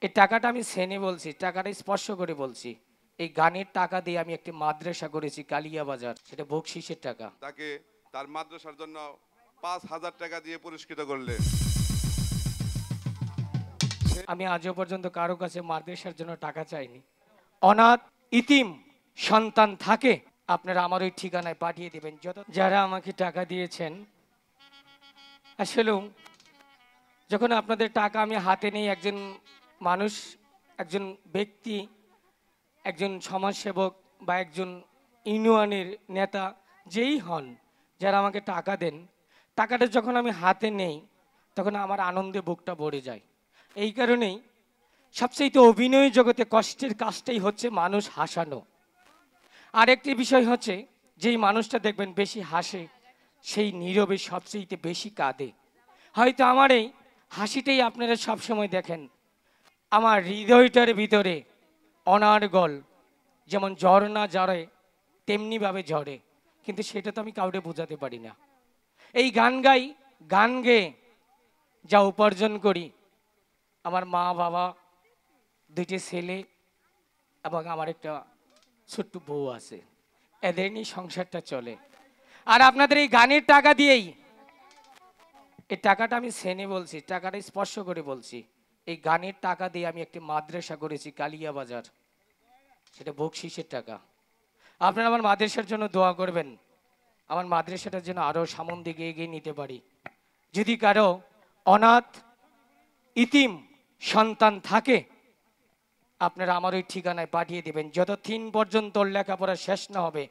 এই টাকাটা আমি সেনে বলছি, টাকাটা স্পর্শ করে বলছি। এই গানের টাকা দিয়ে আমি একটি মাদ্রাসা করেছি কালিয়া বাজার, সেটা বকশিসের টাকা। তাকে তার মাদ্রাসার জন্য 5,000 টাকা দিয়ে পুরস্কৃত করলেন। আমি আজও পর্যন্ত কারো কাছে মাদ্রাসার জন্য টাকা চাইনি। অনাথ ইতিম সন্তান থাকে, আপনারা আমার ওই ঠিকানায় পাঠিয়ে দেবেন। যত যারা আমাকে টাকা দিয়েছেন, আসলেও যখন আপনাদের টাকা আমি হাতে নেই, একজন মানুষ, একজন ব্যক্তি, একজন সমাজসেবক বা একজন ইউনিয়নের নেতা যেই হন, যারা আমাকে টাকা দেন, টাকাটা যখন আমি হাতে নেই তখন আমার আনন্দে বুকটা ভরে যায়। এই কারণেই সবচেয়ে অভিনয় জগতে কষ্টের কাজটাই হচ্ছে মানুষ হাসানো। আরেকটি বিষয় হচ্ছে, যেই মানুষটা দেখবেন বেশি হাসে সেই নীরবে সবচেয়ে বেশি কাঁদে। হয়তো আমার এই হাসিটাই আপনারা সবসময় দেখেন, আমার হৃদয়টার ভিতরে অনার্গল যেমন ঝর্ণা ঝরে তেমনিভাবে ঝরে, কিন্তু সেটা তো আমি কাউকে বোঝাতে পারি না। এই গান গাই, গান গেয়ে যা উপার্জন করি, আমার মা বাবা, দুইটি ছেলে এবং আমার একটা ছোট্ট বউ আছে, এদের নিয়ে সংসারটা চলে। আর আপনাদের এই গানের টাকা দিয়েই, এই টাকাটা আমি সেনে বলছি, টাকাটা স্পর্শ করে বলছি, এই গানের টাকা দিয়ে আমি একটি মাদ্রাসা করেছি কালিয়া বাজার, সেটা বকশিসের টাকা। আপনারা আমার মাদ্রাসার জন্য দোয়া করবেন, আমার মাদ্রাসাটার জন্য আরও সামন দিকে এগিয়ে নিতে পারি। যদি কারো অনাথ ইতিম সন্তান থাকে, আপনারা আমার ওই ঠিকানায় পাঠিয়ে দেবেন। যতদিন পর্যন্ত ওর লেখাপড়া শেষ না হবে,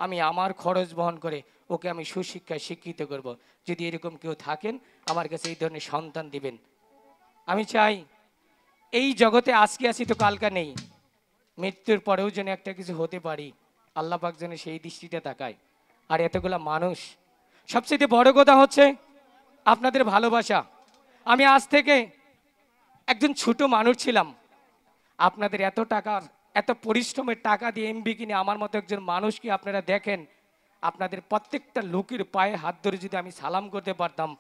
আমি আমার খরচ বহন করে ওকে আমি সুশিক্ষায় শিক্ষিত করব। যদি এরকম কেউ থাকেন, আমার কাছে এই ধরনের সন্তান দিবেন। আমি চাই এই জগতে আজকে আছি তো কালকা নেই, মৃত্যুর পরেও যেন একটা কিছু হতে পারি, আল্লাহ পাক যেন সেই দৃষ্টিতে তাকায়। আর এতগুলা মানুষ, সবচেয়ে বড় কথা হচ্ছে আপনাদের ভালোবাসা। আমি আজ থেকে একজন ছোট মানুষ ছিলাম, আপনাদের এত টাকার, এত পরিশ্রমের টাকা দিয়ে এমবি কিনে আমার মতো একজন মানুষকে আপনারা দেখেন, আপনাদের প্রত্যেকটা লোকের পায়ে হাত ধরে যদি আমি সালাম করতে পারতাম,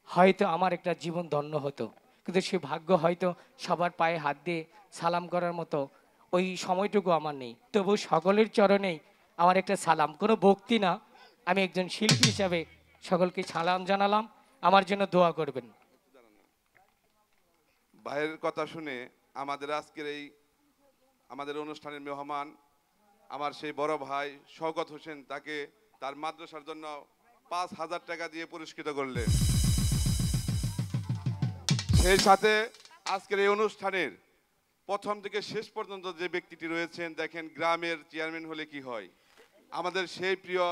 হয়তো আমার একটা জীবন ধন্য হতো। কিন্তু সে ভাগ্য হয়তো সবার পায়ে হাত দিয়ে সালাম করার মতো ওই সময়টুকু আমার নেই। তবু সকলের চরণেই আমার একটা সালাম, কোনো ভক্তি না, আমি একজন শিল্পী হিসাবে সকলকে সালাম জানালাম, আমার জন্য দোয়া করবেন। ভাইয়ের কথা শুনে আমাদের আজকের এই আমাদের অনুষ্ঠানের মেহমান আমার সেই বড় ভাই শওকত হোসেন, তাকে তার মাদ্রাসার জন্য 5,000 টাকা দিয়ে পুরস্কৃত করলেন। সেই সাথে আজকের এই অনুষ্ঠানের প্রথম থেকে শেষ পর্যন্ত যে ব্যক্তিটি রয়েছেন, দেখেন গ্রামের চেয়ারম্যান হলে কি হয়, আমাদের সেই প্রিয়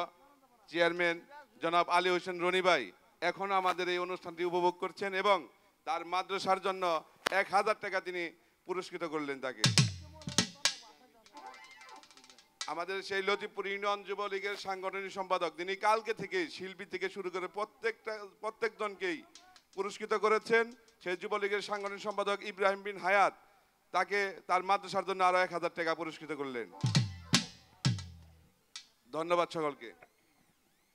চেয়ারম্যান জনাব আলী হোসেন রনি ভাই এখন আমাদের এই অনুষ্ঠানটি উপভোগ করছেন এবং তার মাদ্রাসার জন্য 1,000 টাকা তিনি পুরস্কৃত করলেন তাকে। আমাদের সেই লতিফপুর ইউনিয়ন যুবলীগের সাংগঠনিক সম্পাদক, তিনি কালকে থেকে শিল্পী থেকে শুরু করে প্রত্যেকজনকেই পুরস্কৃত করেছেন। সেই যুবলীগের সাংগঠনিক সম্পাদক ইব্রাহিম বিন হায়াত, তাকে তার মাদ্রাসার জন্য আরো 1,000 টাকা পুরস্কৃত করলেন। ধন্যবাদ সকলকে।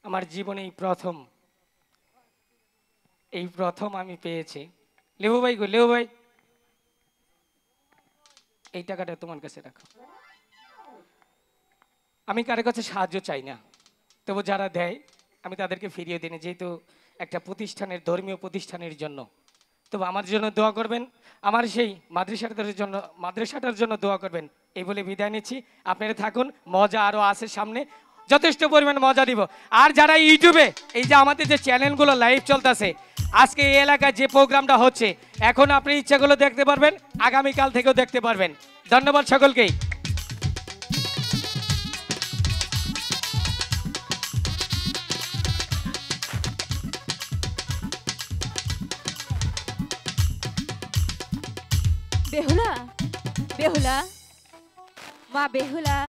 আমার জীবনে এই প্রথম আমি পেয়েছি। লেবু ভাই গো, লেবু ভাই, এই টাকাটা তোমার কাছে রাখো। আমি কারো কাছে সাহায্য চাই না, তবু যারা দেয় আমি তাদেরকে ফিরিয়ে দিই, যেহেতু একটা প্রতিষ্ঠানের, ধর্মীয় প্রতিষ্ঠানের জন্য। তবু আমার জন্য দোয়া করবেন, আমার সেই মাদ্রাসাটার জন্য দোয়া করবেন। এই বলে বিদায় নিচ্ছি। আপনারা থাকুন, মজা আরও আছে সামনে, যথেষ্ট পরিমাণ মজা দিব। আর যারা ইউটিউবে এই যে আমাদের যে চ্যানেলগুলো লাইভ চলতেছে, আজকে এই এলাকায় যে প্রোগ্রামটা হচ্ছে, এখন আপনি ইচ্ছাগুলো দেখতে পারবেন, আগামীকাল থেকেও দেখতে পারবেন। ধন্যবাদ সকলকেই। বেহুলা, বেহুলা, মা বেহুলা।